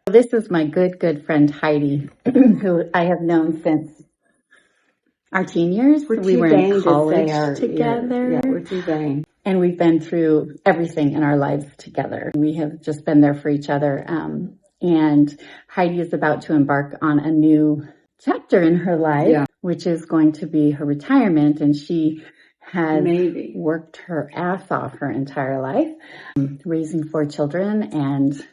This is my good friend Heidi, who I have known since our teen years. We were in college together. Yeah, we're too vain. And we've been through everything in our lives together. We have just been there for each other. And Heidi is about to embark on a new chapter in her life, which is going to be her retirement. And she has worked her ass off her entire life, raising 4 children. And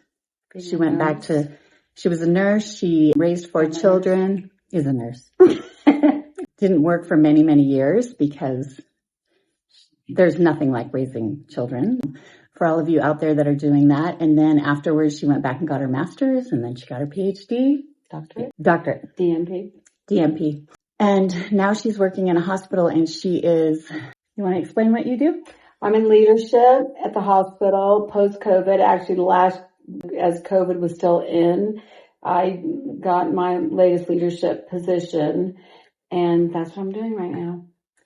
she went back to, she was a nurse. She raised 4 children, is a nurse. Didn't work for many years because there's nothing like raising children. For all of you out there that are doing that. And then afterwards, she went back and got her master's, and then she got her PhD. Doctorate. DMP. And now she's working in a hospital, and she is, you want to explain what you do? I'm in leadership at the hospital post-COVID. Actually, as COVID was still in, I got my latest leadership position, and that's what I'm doing right now.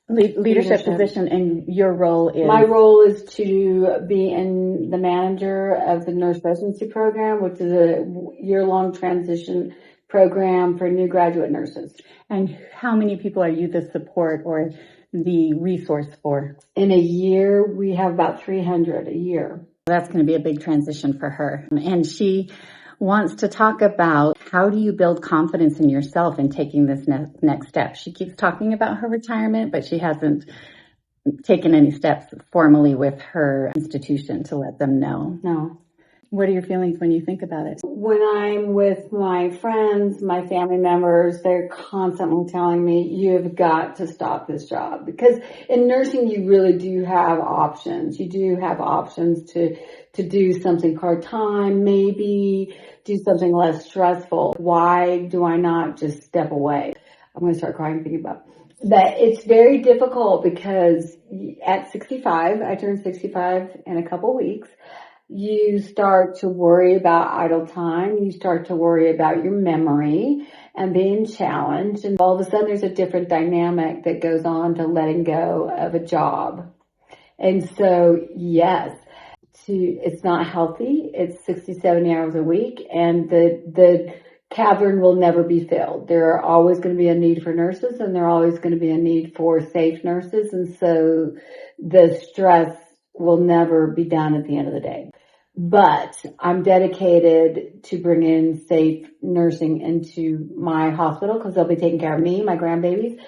Leadership position, and your role is? My role is to be in the manager of the nurse residency program, which is a year-long transition program for new graduate nurses. And how many people are you the support or the resource for? In a year, we have about 300 a year. That's going to be a big transition for her. And she wants to talk about how do you build confidence in yourself in taking this next step. She keeps talking about her retirement, but she hasn't taken any steps formally with her institution to let them know. No. What are your feelings when you think about it? When I'm with my friends, my family members, they're constantly telling me, you've got to stop this job. Because in nursing, you really do have options. You do have options to do something part-time, maybe do something less stressful. Why do I not just step away? I'm going to start crying thinking about that. It's very difficult because at 65, I turned 65 in a couple weeks. You start to worry about idle time. You start to worry about your memory and being challenged. And all of a sudden there's a different dynamic that goes on to letting go of a job. And so, yes, it's not healthy. It's 60, 70 hours a week, and the cavern will never be filled. There are always going to be a need for nurses, and there are always going to be a need for safe nurses. And so the stress will never be done at the end of the day. But I'm dedicated to bring in safe nursing into my hospital because they'll be taking care of me, my grandbabies.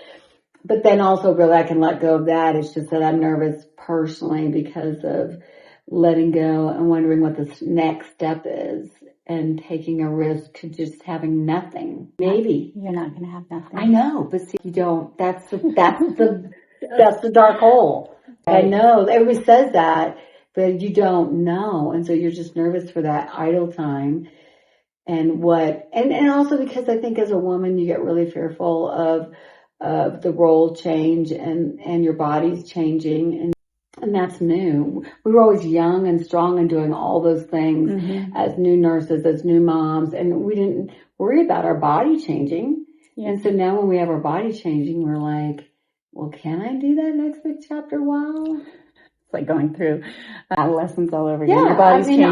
But then also really I can let go of that. It's just that I'm nervous personally because of letting go and wondering what the next step is and taking a risk to just having nothing. Maybe. You're not going to have nothing. I know, but see, you don't. That's the dark hole. Right. I know. Everybody says that, but you don't know. And so you're just nervous for that idle time. And also because I think as a woman, you get really fearful of the role change and your body's changing. And that's new. We were always young and strong and doing all those things as new nurses, as new moms, and we didn't worry about our body changing. Yeah. And so now when we have our body changing, we're like, well, can I do that next big chapter? Wow. It's like going through adolescence all over again. Your body's changing.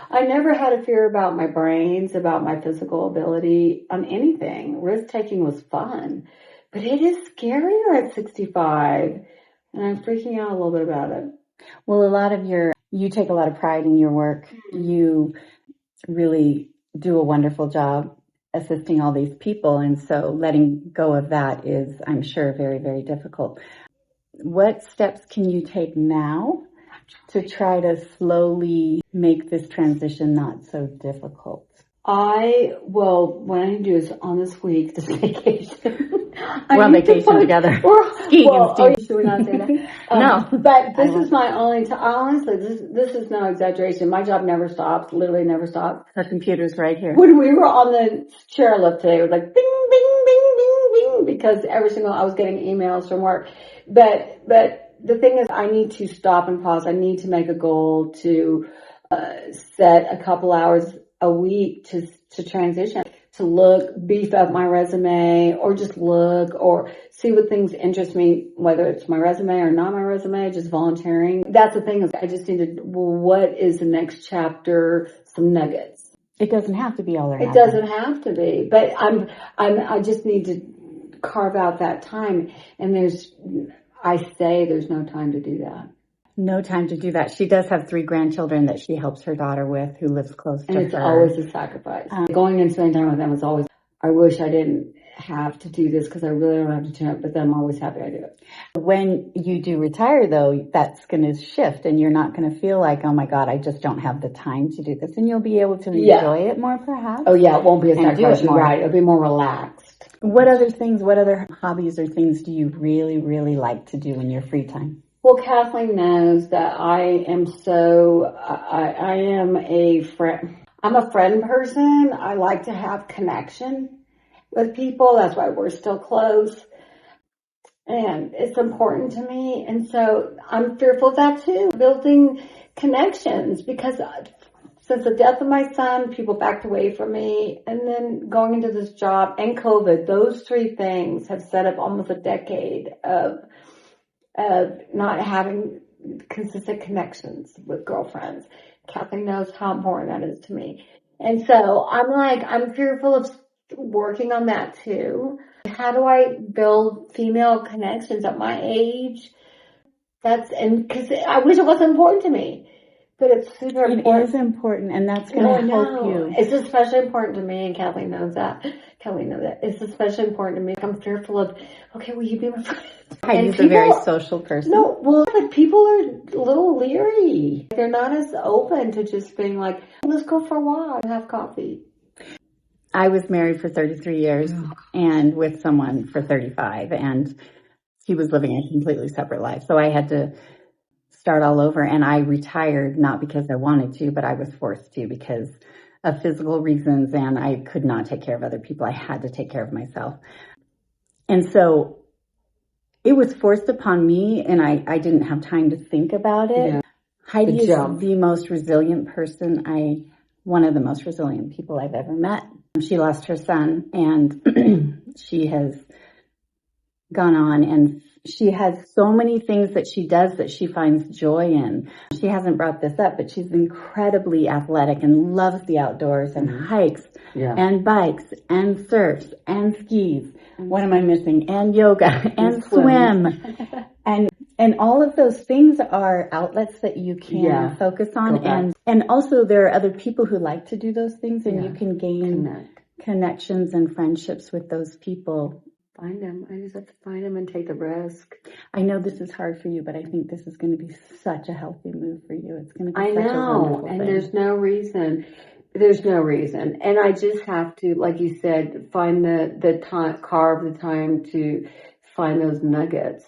I never had a fear about my brains, about my physical ability on anything. Risk taking was fun, but it is scarier at 65. And I'm freaking out a little bit about it. Well, you take a lot of pride in your work. You really do a wonderful job assisting all these people. And so letting go of that is, I'm sure, very, very difficult. What steps can you take now to try to slowly make this transition not so difficult? What I need to do is on this week, this vacation. We're on vacation together. Skiing and Steve. Should we not say that? No. But this is my only time. Honestly, this is no exaggeration. My job never stops, literally never stops. Her computer's right here. When we were on the chairlift today, it was like bing, bing, bing, bing, bing, because I was getting emails from work. But the thing is, I need to stop and pause. I need to make a goal to set a couple hours a week to transition, to beef up my resume, or just look or see what things interest me, whether it's my resume or not my resume, just volunteering. That's the thing, is I just need to, what is the next chapter? Some nuggets. It doesn't have to be all or nothing. It doesn't have to be, but I just need to carve out that time. And there's no time to do that. No time to do that. She does have 3 grandchildren that she helps her daughter with, who lives close to her. And it's always a sacrifice. Going and spending time with them is always, I wish I didn't have to do this because I really don't have to turn up, but then I'm always happy I do it. When you do retire, though, that's going to shift, and you're not going to feel like, oh my God, I just don't have the time to do this. And you'll be able to enjoy it more, perhaps. Oh yeah, it won't be a sacrifice. You're right. It'll be more relaxed. What other hobbies or things do you really, really like to do in your free time? Well, Kathleen knows that I am I'm a friend person. I like to have connection with people. That's why we're still close. And it's important to me. And so I'm fearful of that too, building connections, because since the death of my son, people backed away from me. And then going into this job and COVID, those 3 things have set up almost a decade of not having consistent connections with girlfriends. Kathleen knows how important that is to me. And so I'm fearful of working on that too. How do I build female connections at my age? Because I wish it wasn't important to me, but it's super important. It is important, and that's going to help you. It's especially important to me, and Kathleen knows that. It's especially important to me. I'm fearful of, okay, will you be my friend? Heidi's a very social person. No, well, but people are a little leery. They're not as open to just being like, let's go for a walk and have coffee. I was married for 33 years and with someone for 35, and he was living a completely separate life. So I had to start all over, and I retired not because I wanted to, but I was forced to because of physical reasons, and I could not take care of other people. I had to take care of myself. And so it was forced upon me, and I didn't have time to think about it. Yeah. Heidi is the most resilient person, one of the most resilient people I've ever met. She lost her son, and she has gone on, and she has so many things that she does that she finds joy in. She hasn't brought this up, but she's incredibly athletic and loves the outdoors and hikes and bikes and surfs and skis. What am I missing? And yoga and swim. And all of those things are outlets that you can focus on. And also there are other people who like to do those things, and you can gain connections and friendships with those people. Find them. I just have to find them and take the risk. I know this is hard for you, but I think this is going to be such a healthy move for you. It's going to be such a wonderful thing. There's no reason. And I just have to, like you said, find the time, carve the time to find those nuggets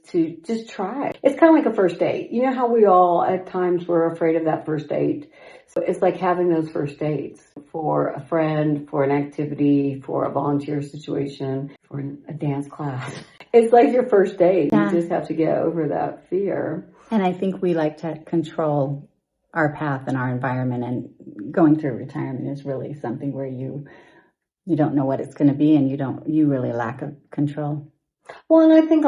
to just try. It's kind of like a first date. You know how we all at times we're afraid of that first date? So it's like having those first dates for a friend, for an activity, for a volunteer situation, for a dance class. It's like your first date. Yeah. You just have to get over that fear. And I think we like to control our path and our environment, and going through retirement is really something where you don't know what it's going to be, and you really lack of control. Well, and I think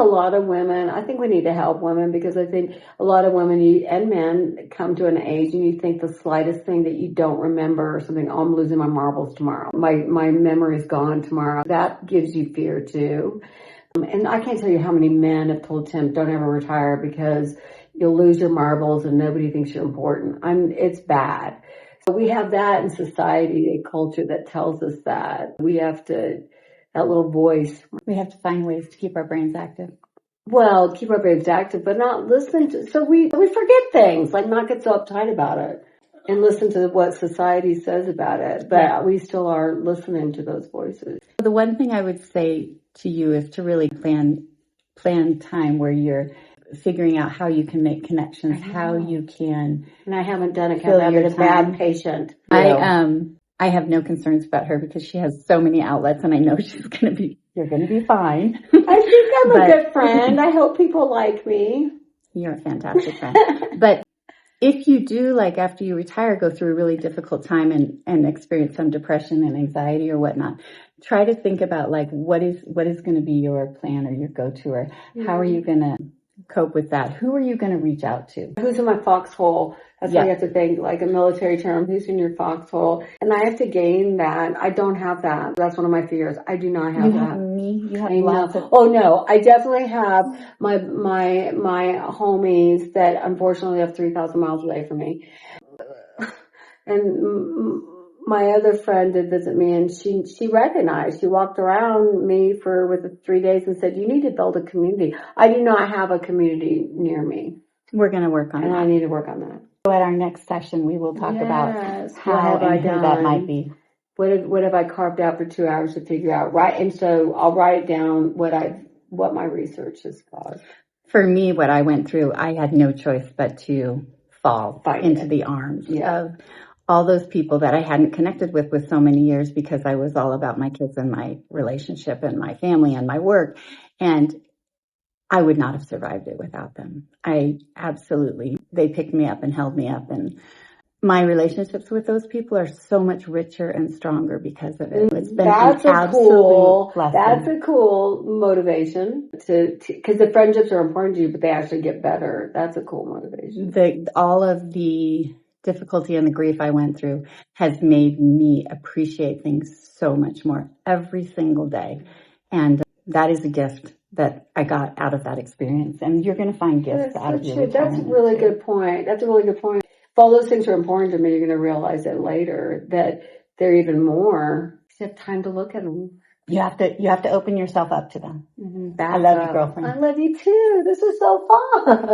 we need to help women, because I think a lot of women and men come to an age and you think the slightest thing that you don't remember, or something, I'm losing my marbles tomorrow. My memory's gone tomorrow. That gives you fear too. And I can't tell you how many men have told Tim, don't ever retire because you'll lose your marbles and nobody thinks you're important. It's bad. So we have that in society, a culture that tells us that. We have to, that little voice. We have to find ways to keep our brains active. Well, keep our brains active, but not listen to, so we forget things, like not get so uptight about it and listen to what society says about it. But we still are listening to those voices. The one thing I would say to you is to really plan time where you're figuring out how you can make connections, how you can. And I haven't done it because I'm a bad patient. I have no concerns about her because she has so many outlets, and I know you're going to be fine. I think I'm a good friend. I hope people like me. You're a fantastic friend. But if you do, like after you retire, go through a really difficult time and experience some depression and anxiety or whatnot, try to think about like what is going to be your plan or your go-to, or how are you going to cope with that? Who are you going to reach out to? Who's in my foxhole That's Yeah. what you have to think, like a military term, who's in your foxhole? And I have to gain that. I don't have that. That's one of my fears. I do not have You that. have me. You have I lots know. of. Oh no, I definitely have my homies that unfortunately live 3,000 miles away from me. And my other friend did visit me, and she recognized. She walked around me with 3 days and said, "You need to build a community." I do not have a community near me, We're going to work on and that. I need to work on that. So at our next session, we will talk about Yes. how What have and I who that done? might be. What have I carved out for 2 hours to figure out? Right, and so I'll write down what my research has caused. For me, what I went through, I had no choice but to fall into the arms of all those people that I hadn't connected with so many years, because I was all about my kids and my relationship and my family and my work. And I would not have survived it without them. They picked me up and held me up, and my relationships with those people are so much richer and stronger because of it. It's been That's an absolute blessing. That's a cool motivation because the friendships are important to you, but they actually get better. That's a cool motivation. All of the difficulty and the grief I went through has made me appreciate things so much more every single day. And that is a gift that I got out of that experience. And you're going to find gifts out of your retirement. That's a really good point. That's a really good point. If all those things are important to me, you're going to realize it later that they're even more. You have time to look at them. You have to open yourself up to them. Mm-hmm. I love you, girlfriend. I love you too. This is so fun.